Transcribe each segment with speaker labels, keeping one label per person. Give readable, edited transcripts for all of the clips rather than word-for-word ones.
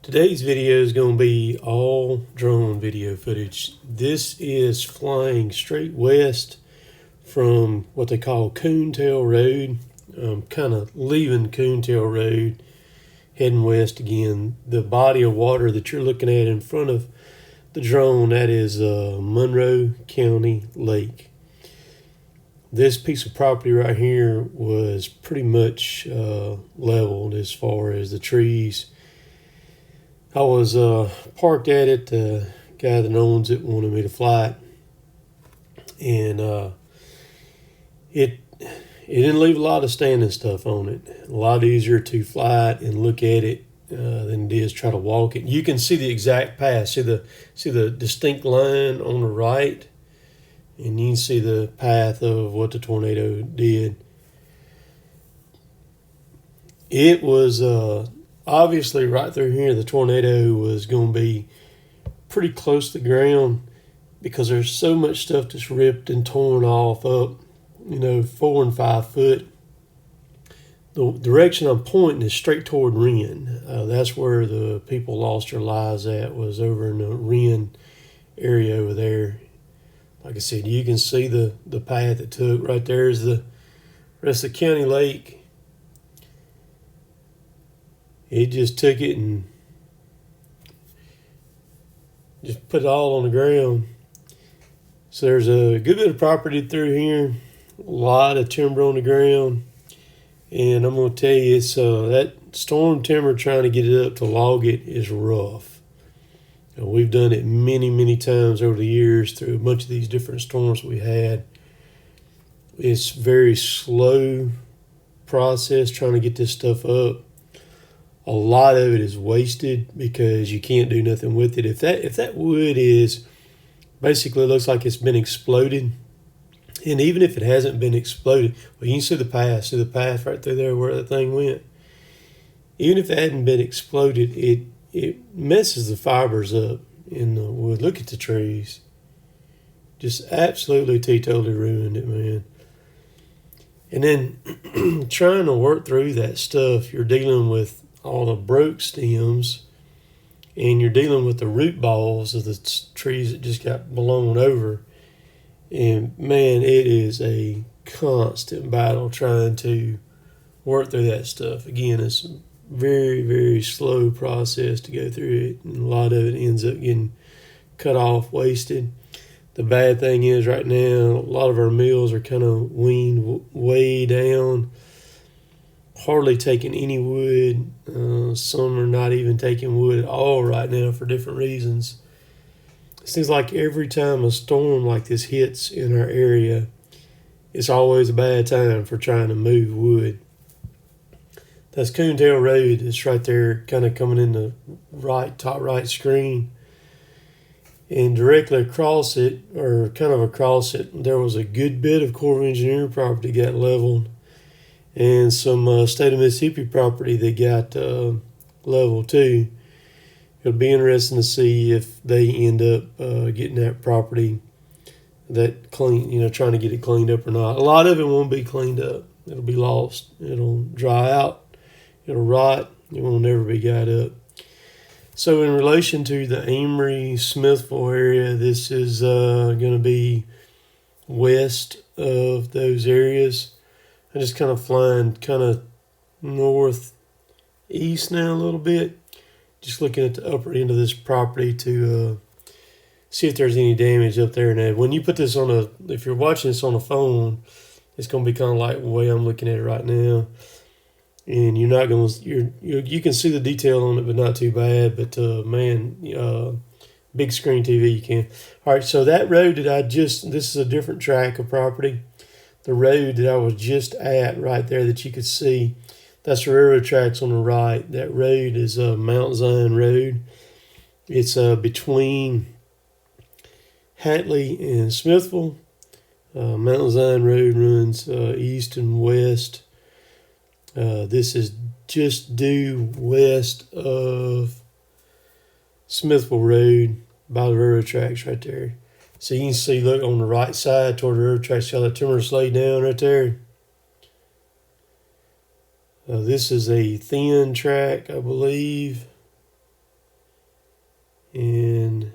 Speaker 1: Today's video is going to be all drone video footage. This is flying straight west from what they call Coontail Road. Kind of leaving Coontail Road, heading west again. The body of water that you're looking at in front of the drone, that is Monroe County Lake. This piece of property right here was pretty much leveled as far as the trees. I was parked at it. The guy that owns it wanted me to fly it, and it didn't leave a lot of standing stuff on it. A lot easier to fly it and look at it than it is try to walk it. You can see the exact path. See the distinct line on the right, and you can see the path of what the tornado did. It was obviously right through here. The tornado was going to be pretty close to the ground because there's so much stuff that's ripped and torn off up, 4 and 5 foot. The direction I'm pointing is straight toward Wren. That's where the people lost their lives at, was over in the Wren area over there. Like I said, you can see the path it took. Right there is the rest of the county lake. It just took it and just put it all on the ground. So there's a good bit of property through here, a lot of timber on the ground. And I'm going to tell you, it's that storm timber, trying to get it up to log it is rough. We've done it many, many times over the years through a bunch of these different storms we had. It's very slow process trying to get this stuff up. A lot of it is wasted because you can't do nothing with it. If that wood is basically looks like it's been exploded, and even if it hasn't been exploded, well, you can see the path right through there where that thing went. Even if it hadn't been exploded, it messes the fibers up in the wood. Look at the trees. Just absolutely totally ruined it, man. And then trying to work through that stuff, you're dealing with all the broke stems, and you're dealing with the root balls of the trees that just got blown over. And man, it is a constant battle trying to work through that stuff. Again, it's a very, very slow process to go through it, and a lot of it ends up getting cut off, wasted. The bad thing is right now, a lot of our mills are kind of weaned way down, hardly taking any wood. Some are not even taking wood at all right now for different reasons. It seems like every time a storm like this hits in our area, it's always a bad time for trying to move wood. That's Coontail Road. It's right there, kind of coming in the top right screen. And directly across it, or kind of across it, there was a good bit of Corps of Engineers property got leveled, and some state of Mississippi property that got leveled too. It'll be interesting to see if they end up getting that property that clean, trying to get it cleaned up or not. A lot of it won't be cleaned up. It'll be lost. It'll dry out. It'll rot. It will never be got up. So in relation to the Amory, Smithville area, this is going to be west of those areas. I'm just kind of flying kind of northeast now a little bit. Just looking at the upper end of this property to see if there's any damage up there. Now, when you put this if you're watching this on a phone, it's going to be kind of like the way I'm looking at it right now. And you're not going to, you can see the detail on it, but not too bad. But big screen TV you can. All right, so that road that this is a different track of property. The road that I was just at right there that you could see, that's the railroad tracks on the right. That road is Mount Zion Road. It's between Hatley and Smithville. Mount Zion Road runs east and west. This is just due west of Smithville Road by the railroad tracks right there. So you can see, look, on the right side toward the railroad tracks, how that timber is laid down right there. This is a thin track, I believe. and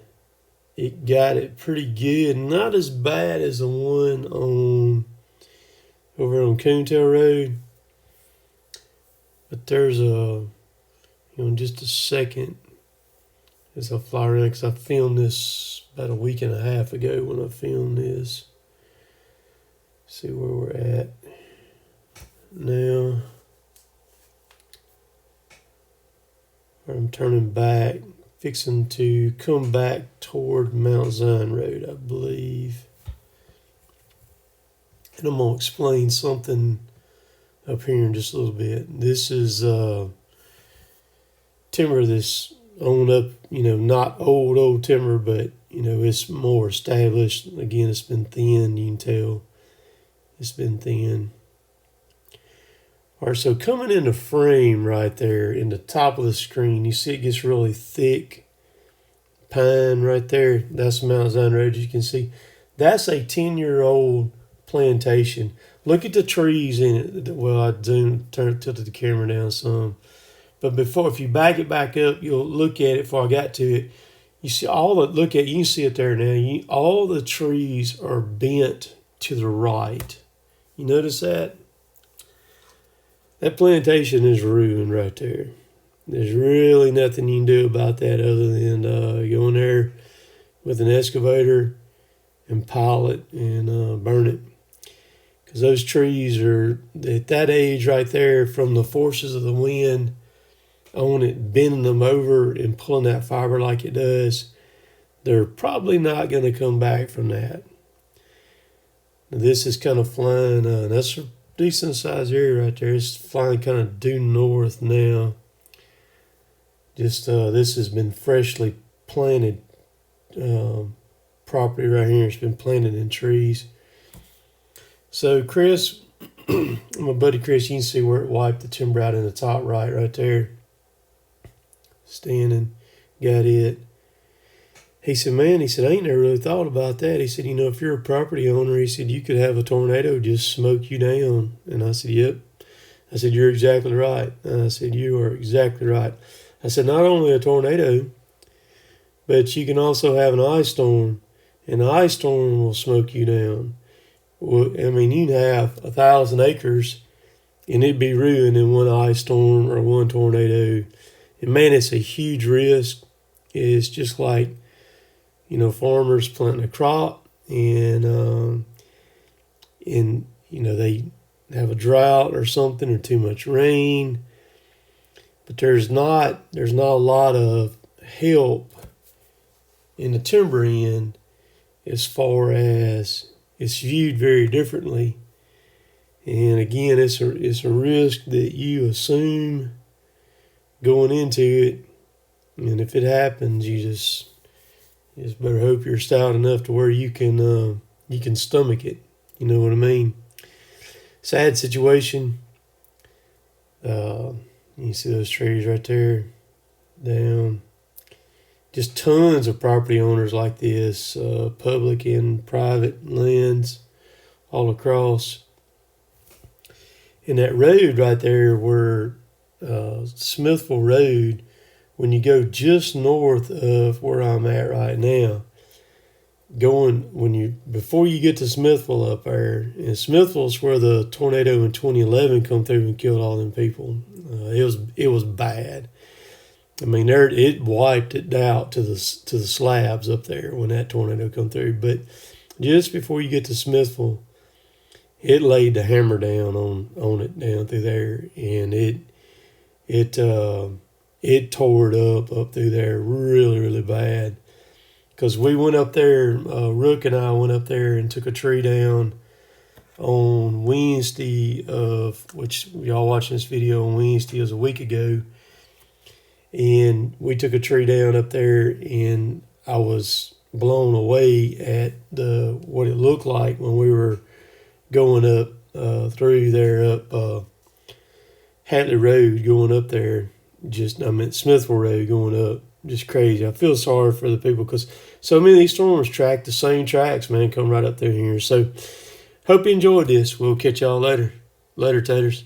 Speaker 1: it got it pretty good. Not as bad as the one over on Coontail Road, but there's just a second as I fly around, because I filmed this about a week and a half ago when I filmed this. See where we're at now. I'm turning back, fixing to come back toward Mount Zion Road, I believe. And I'm going to explain something up here in just a little bit. This is timber that's owned up, not old timber, but, it's more established. Again, it's been thin, you can tell. It's been thin. All right, so coming in the frame right there in the top of the screen, you see it gets really thick pine right there. That's Mount Zion Road, as you can see. That's a 10-year-old plantation. Look at the trees in it. Well, I tilted the camera down some. But if you back it back up, you'll look at it before I got to it. You see you can see it there now. All the trees are bent to the right. You notice that? That plantation is ruined right there. There's really nothing you can do about that other than go in there with an excavator and pile it and burn it. Because those trees are at that age right there, from the forces of the wind on it, bending them over and pulling that fiber like it does, they're probably not going to come back from that. Now, this is kind of flying. That's a decent sized area right there. It's flying kind of due north now. Just this has been freshly planted property right here. It's been planted in trees. So Chris, my buddy Chris, you can see where it wiped the timber out in the top right there. Standing, got it. He said, man, I ain't never really thought about that. He said, if you're a property owner, he said, you could have a tornado just smoke you down. And I said, yep. I said, you're exactly right. I said, you are exactly right. I said, not only a tornado, but you can also have an ice storm, and the ice storm will smoke you down. Well, you can have 1,000 acres, and it'd be ruined in one ice storm or one tornado. And man, it's a huge risk. It's just like, farmers planting a crop, and they have a drought or something, or too much rain. But there's not a lot of help in the timber end, as far as it's viewed very differently. And again, it's a risk that you assume going into it, and if it happens, you just better hope you're stout enough to where you can stomach it. You know what I mean? Sad situation. You see those trees right there, down. Just tons of property owners like this, public and private lands all across. And that road right there, where Smithville Road, when you go just north of where I'm at right now, before you get to Smithville up there, and Smithville's where the tornado in 2011 come through and killed all them people. It was bad. It wiped it out to the slabs up there when that tornado come through. But just before you get to Smithville, it laid the hammer down on it down through there, and it tore it up through there really, really bad. Because we went up there, Rook and I went up there and took a tree down on Wednesday which y'all watching this video on Wednesday, was a week ago. And we took a tree down up there, and I was blown away at what it looked like when we were going up through there, up Hatley Road, going up there. Smithville Road going up. Just crazy. I feel sorry for the people, because so many of these storms track the same tracks, man, come right up through here. So hope you enjoyed this. We'll catch y'all later. Later, taters.